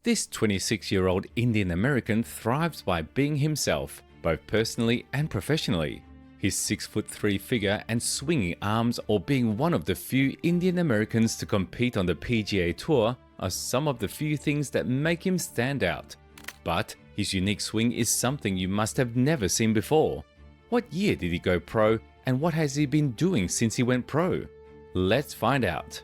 This 26-year-old Indian American thrives by being himself, both personally and professionally. His 6'3" figure and swinging arms, or being one of the few Indian Americans to compete on the PGA Tour, are some of the few things that make him stand out. But his unique swing is something you must have never seen before. What year did he go pro, and what has he been doing since he went pro? Let's find out.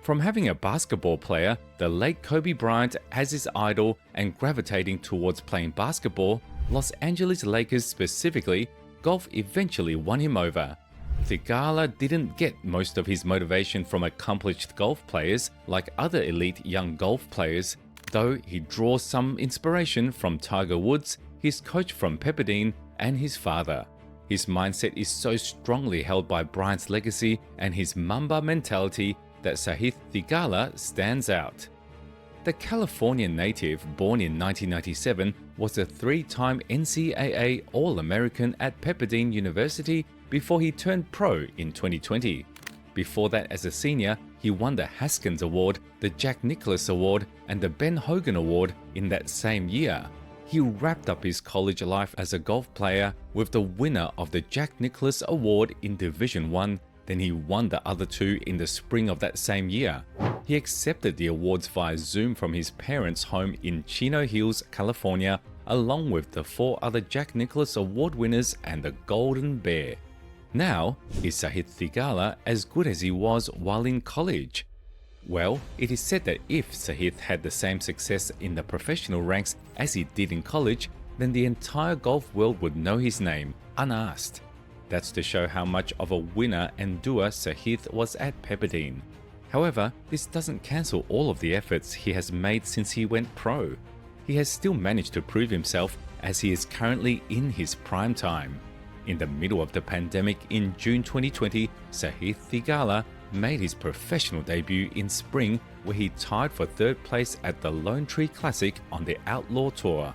From having a basketball player, the late Kobe Bryant, as his idol and gravitating towards playing basketball, Los Angeles Lakers specifically, golf eventually won him over. Theegala didn't get most of his motivation from accomplished golf players like other elite young golf players, though he draws some inspiration from Tiger Woods, his coach from Pepperdine, and his father. His mindset is so strongly held by Bryant's legacy and his Mamba mentality that Sahith Theegala stands out. The California native, born in 1997, was a three-time NCAA All-American at Pepperdine University before he turned pro in 2020. Before that, as a senior, he won the Haskins Award, the Jack Nicklaus Award, and the Ben Hogan Award in that same year. He wrapped up his college life as a golf player with the winner of the Jack Nicklaus Award in Division I. Then he won the other two in the spring of that same year. He accepted the awards via Zoom from his parents' home in Chino Hills, California, along with the 4 other Jack Nicklaus Award winners and the Golden Bear. Now, is Sahith Theegala as good as he was while in college? Well, it is said that if Sahith had the same success in the professional ranks as he did in college, then the entire golf world would know his name, unasked. That's to show how much of a winner and doer Sahith was at Pepperdine. However, this doesn't cancel all of the efforts he has made since he went pro. He has still managed to prove himself as he is currently in his prime time. In the middle of the pandemic in June 2020, Sahith Theegala made his professional debut in spring, where he tied for 3rd place at the Lone Tree Classic on the Outlaw Tour.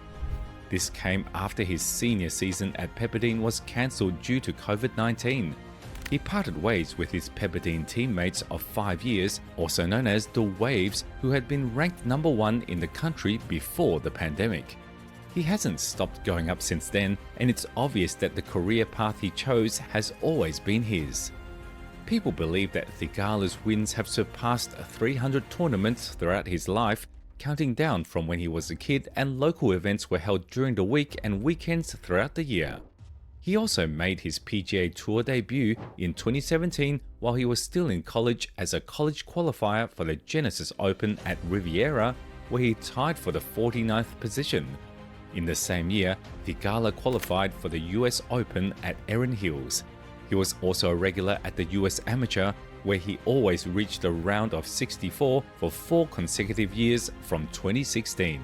This came after his senior season at Pepperdine was cancelled due to COVID-19. He parted ways with his Pepperdine teammates of 5 years, also known as the Waves, who had been ranked number 1 in the country before the pandemic. He hasn't stopped going up since then, and it's obvious that the career path he chose has always been his. People believe that Theegala's wins have surpassed 300 tournaments throughout his life, counting down from when he was a kid, and local events were held during the week and weekends throughout the year. He also made his PGA Tour debut in 2017 while he was still in college as a college qualifier for the Genesis Open at Riviera, where he tied for the 49th position. In the same year, Theegala qualified for the US Open at Erin Hills. He was also a regular at the US Amateur, where he always reached a round of 64 for 4 consecutive years from 2016.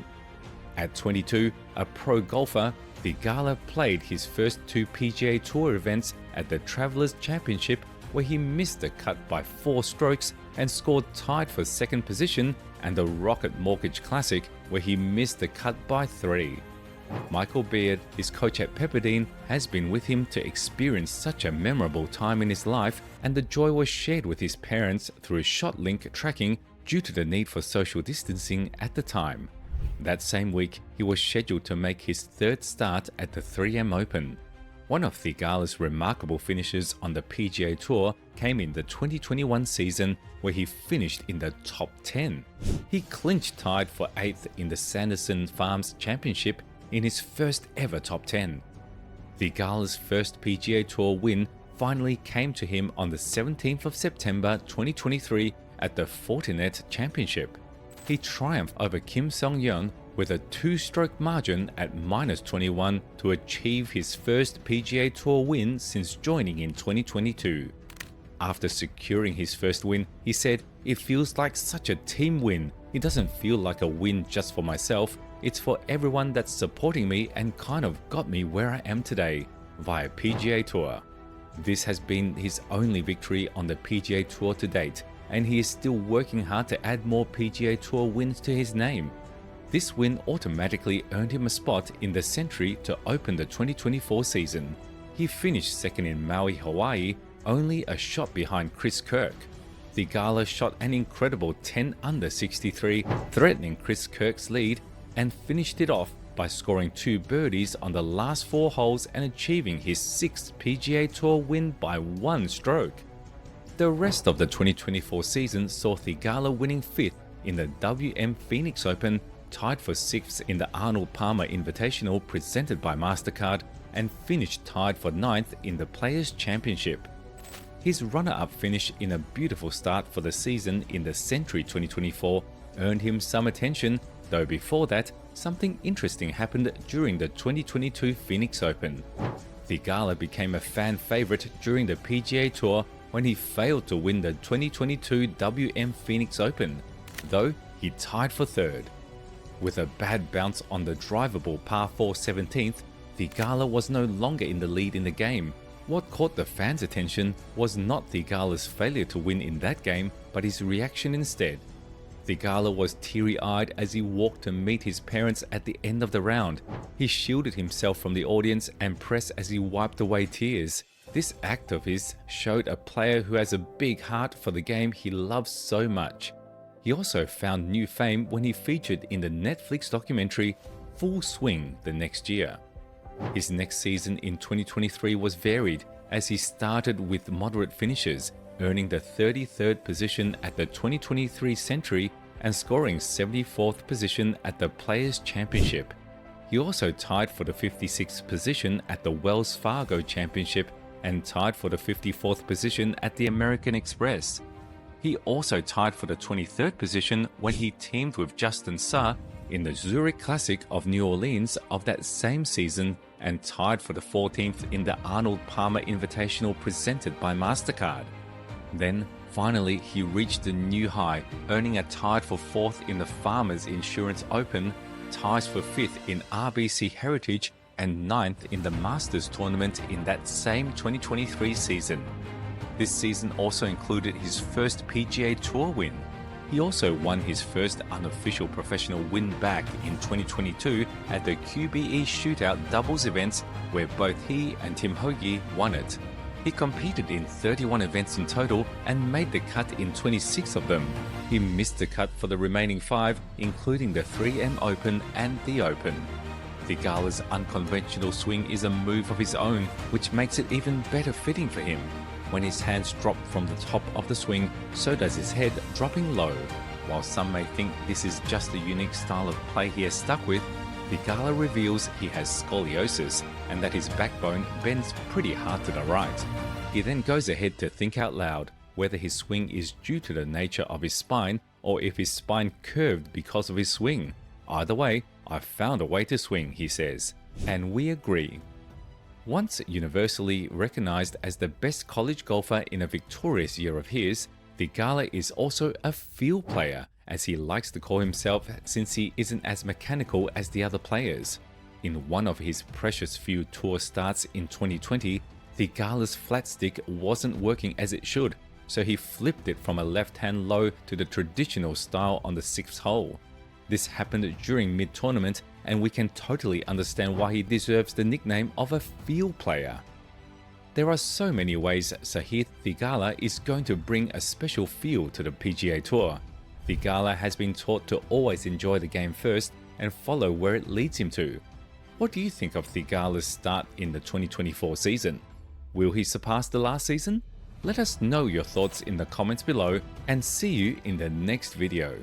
At 22, a pro golfer, Theegala played his first 2 PGA Tour events at the Travelers Championship, where he missed the cut by 4 strokes and scored tied for 2nd position, and the Rocket Mortgage Classic, where he missed the cut by 3. Michael Beard, his coach at Pepperdine, has been with him to experience such a memorable time in his life, and the joy was shared with his parents through ShotLink tracking due to the need for social distancing at the time. That same week, he was scheduled to make his 3rd start at the 3M Open. One of Theegala's remarkable finishes on the PGA Tour came in the 2021 season, where he finished in the top 10. He clinched tied for 8th in the Sanderson Farms Championship in his first ever top 10. Theegala's first PGA Tour win finally came to him on the 17th of September 2023 at the Fortinet Championship. He triumphed over Kim Sung-yeon with a 2-stroke margin at -21 to achieve his first PGA Tour win since joining in 2022. After securing his first win, he said, "It feels like such a team win. It doesn't feel like a win just for myself. It's for everyone that's supporting me and kind of got me where I am today, via PGA Tour." This has been his only victory on the PGA Tour to date, and he is still working hard to add more PGA Tour wins to his name. This win automatically earned him a spot in the Century to open the 2024 season. He finished 2nd in Maui, Hawaii, only a shot behind Chris Kirk. Theegala shot an incredible 10 under 63, threatening Chris Kirk's lead, and finished it off by scoring 2 birdies on the last 4 holes and achieving his 6th PGA Tour win by 1 stroke. The rest of the 2024 season saw Theegala winning 5th in the WM Phoenix Open, tied for 6th in the Arnold Palmer Invitational presented by MasterCard, and finished tied for 9th in the Players' Championship. His runner-up finish in a beautiful start for the season in the Century 2024 earned him some attention, though before that, something interesting happened during the 2022 Phoenix Open. Theegala became a fan favourite during the PGA Tour when he failed to win the 2022 WM Phoenix Open, though he tied for 3rd. With a bad bounce on the drivable par 4 17th, Theegala was no longer in the lead in the game. What caught the fans' attention was not Theegala's failure to win in that game, but his reaction instead. Theegala was teary-eyed as he walked to meet his parents at the end of the round. He shielded himself from the audience and press as he wiped away tears. This act of his showed a player who has a big heart for the game he loves so much. He also found new fame when he featured in the Netflix documentary Full Swing the next year. His next season in 2023 was varied, as he started with moderate finishes, earning the 33rd position at the 2023 Century and scoring 74th position at the Players' Championship. He also tied for the 56th position at the Wells Fargo Championship and tied for the 54th position at the American Express. He also tied for the 23rd position when he teamed with Justin Suh in the Zurich Classic of New Orleans of that same season, and tied for the 14th in the Arnold Palmer Invitational presented by MasterCard. Then, finally, he reached a new high, earning a tied for 4th in the Farmers Insurance Open, ties for 5th in RBC Heritage, and 9th in the Masters tournament in that same 2023 season. This season also included his first PGA Tour win. He also won his first unofficial professional win back in 2022 at the QBE Shootout doubles events, where both he and Tim Hoagie won it. He competed in 31 events in total and made the cut in 26 of them. He missed the cut for the remaining 5, including the 3M Open and the Open. Theegala's unconventional swing is a move of his own, which makes it even better fitting for him. When his hands drop from the top of the swing, so does his head, dropping low. While some may think this is just a unique style of play he has stuck with, Theegala reveals he has scoliosis and that his backbone bends pretty hard to the right. He then goes ahead to think out loud whether his swing is due to the nature of his spine or if his spine curved because of his swing. Either way, I've found a way to swing, he says, and we agree. Once universally recognized as the best college golfer in a victorious year of his, Theegala is also a feel player, as he likes to call himself, since he isn't as mechanical as the other players. In one of his precious few tour starts in 2020, Theegala's flat stick wasn't working as it should, so he flipped it from a left-hand low to the traditional style on the 6th hole. This happened during mid-tournament, and we can totally understand why he deserves the nickname of a feel player. There are so many ways Sahith Theegala is going to bring a special feel to the PGA Tour. Theegala has been taught to always enjoy the game first and follow where it leads him to. What do you think of Theegala's start in the 2024 season? Will he surpass the last season? Let us know your thoughts in the comments below, and see you in the next video.